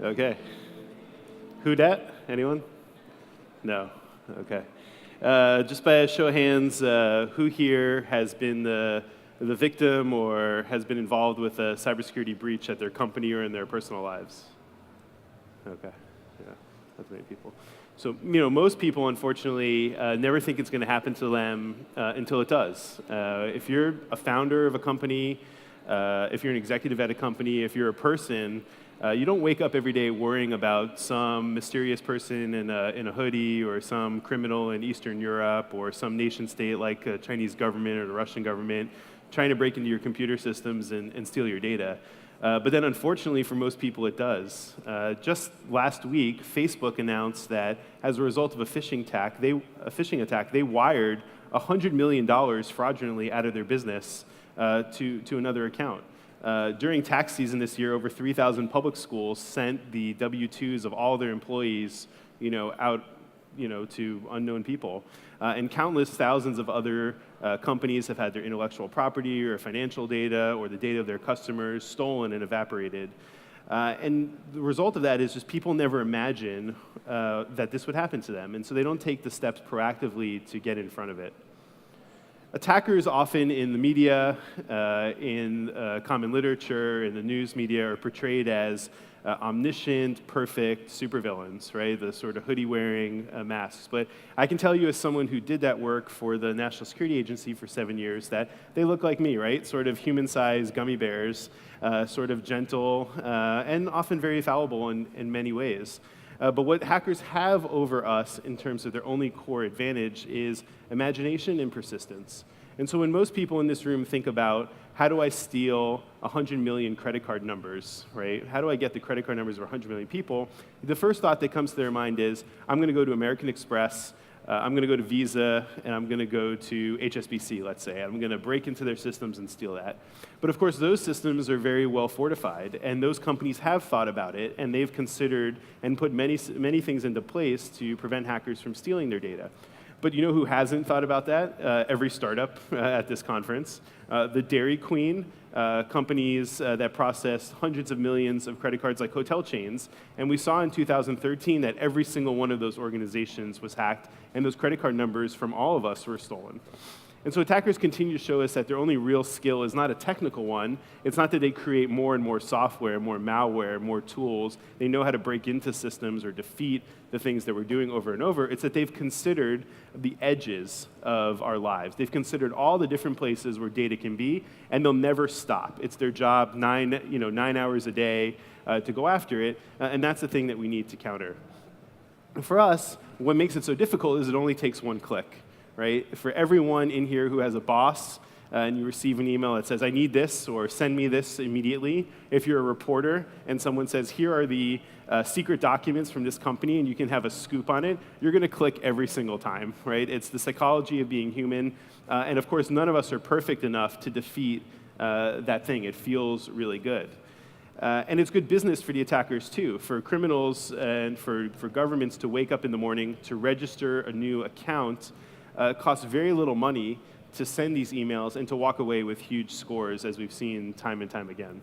Okay. Who dat? Anyone? No. Okay. Just by a show of hands, who here has been the victim or has been involved with a cybersecurity breach at their company or in their personal lives? Okay. Yeah, that's many people. So, most people, unfortunately, never think it's going to happen to them until it does. If you're a founder of a company, if you're an executive at a company, if you're a person, you don't wake up every day worrying about some mysterious person in a hoodie or some criminal in Eastern Europe or some nation state like the Chinese government or the Russian government trying to break into your computer systems and steal your data. But then unfortunately for most people it does. Just last week, Facebook announced that as a result of a phishing attack, they wired $100 million fraudulently out of their business to another account. During tax season this year, over 3,000 public schools sent the W-2s of all their employees, out, to unknown people. And countless thousands of other companies have had their intellectual property or financial data or the data of their customers stolen and evaporated. And the result of that is just people never imagine that this would happen to them, and so they don't take the steps proactively to get in front of it. Attackers often in the media, in common literature, in the news media are portrayed as omniscient, perfect supervillains, right? The sort of hoodie-wearing masks. But I can tell you as someone who did that work for the National Security Agency for 7 years that they look like me, right? Sort of human-sized gummy bears, sort of gentle, and often very fallible in many ways. But what hackers have over us in terms of their only core advantage is imagination and persistence. And so when most people in this room think about, how do I steal 100 million credit card numbers, right? How do I get the credit card numbers of 100 million people? The first thought that comes to their mind is, I'm going to go to American Express, I'm going to go to Visa, and I'm going to go to HSBC, let's say. I'm going to break into their systems and steal that. But of course, those systems are very well fortified, and those companies have thought about it, and they've considered and put many things into place to prevent hackers from stealing their data. But you know who hasn't thought about that? Every startup at this conference. The Dairy Queen, companies that process hundreds of millions of credit cards like hotel chains. And we saw in 2013 that every single one of those organizations was hacked, and those credit card numbers from all of us were stolen. And so attackers continue to show us that their only real skill is not a technical one. It's not that they create more and more software, more malware, more tools. They know how to break into systems or defeat the things that we're doing over and over. It's that they've considered the edges of our lives. They've considered all the different places where data can be, and they'll never stop. It's their job 9 hours a day to go after it, and that's the thing that we need to counter. And for us, what makes it so difficult is it only takes one click. Right? For everyone in here who has a boss and you receive an email that says, I need this, or send me this immediately, if you're a reporter and someone says, here are the secret documents from this company and you can have a scoop on it, you're going to click every single time. Right? It's the psychology of being human. And of course, none of us are perfect enough to defeat that thing. It feels really good. And it's good business for the attackers, too. For criminals and for governments to wake up in the morning to register a new account costs very little money to send these emails and to walk away with huge scores, as we've seen time and time again.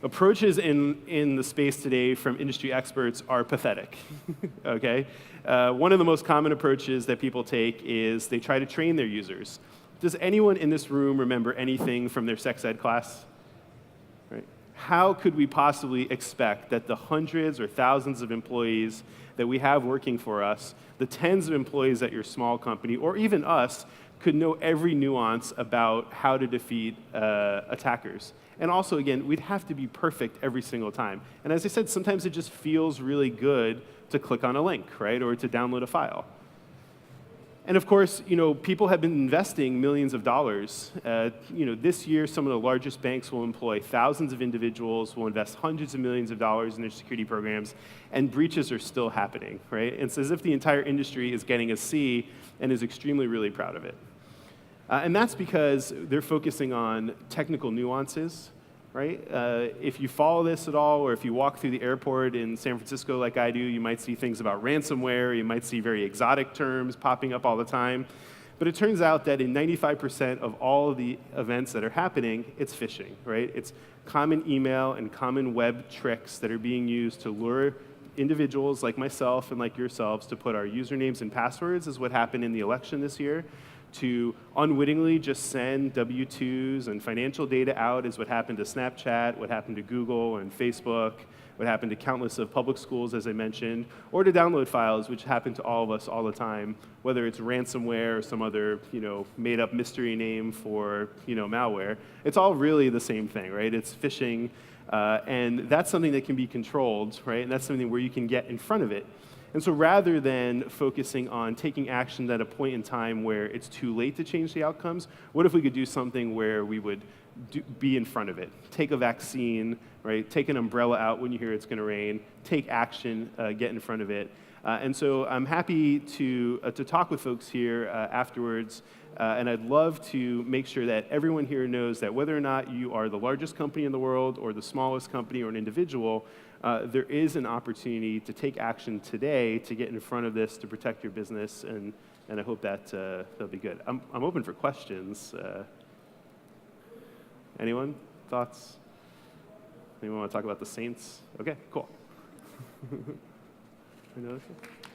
Approaches in the space today from industry experts are pathetic. Okay? One of the most common approaches that people take is they try to train their users. Does anyone in this room remember anything from their sex ed class? Right? How could we possibly expect that the hundreds or thousands of employees that we have working for us, the tens of employees at your small company, or even us, could know every nuance about how to defeat attackers? And also, again, we'd have to be perfect every single time. And as I said, sometimes it just feels really good to click on a link, right, or to download a file. And of course, people have been investing millions of dollars. This year, some of the largest banks will employ thousands of individuals, will invest hundreds of millions of dollars in their security programs, and breaches are still happening, right? It's as if the entire industry is getting a C and is extremely, really proud of it. And that's because they're focusing on technical nuances, right? If you follow this at all, or if you walk through the airport in San Francisco like I do, you might see things about ransomware, you might see very exotic terms popping up all the time. But it turns out that in 95% of all of the events that are happening, it's phishing, right? It's common email and common web tricks that are being used to lure individuals like myself and like yourselves to put our usernames and passwords, is what happened in the election this year, to unwittingly just send W-2s and financial data out, is what happened to Snapchat, what happened to Google and Facebook, what happened to countless of public schools, as I mentioned, or to download files, which happen to all of us all the time, whether it's ransomware or some other, made-up mystery name for, malware. It's all really the same thing, right? It's phishing, and that's something that can be controlled, right? And that's something where you can get in front of it. And so rather than focusing on taking action at a point in time where it's too late to change the outcomes, what if we could do something where we would be in front of it? Take a vaccine, right? Take an umbrella out when you hear it's going to rain. Take action, get in front of it. And so I'm happy to talk with folks here afterwards, and I'd love to make sure that everyone here knows that whether or not you are the largest company in the world or the smallest company or an individual, there is an opportunity to take action today to get in front of this, to protect your business, and I hope that that'll be good. I'm open for questions. Anyone? Thoughts? Anyone want to talk about the Saints? Okay, cool. Any other questions?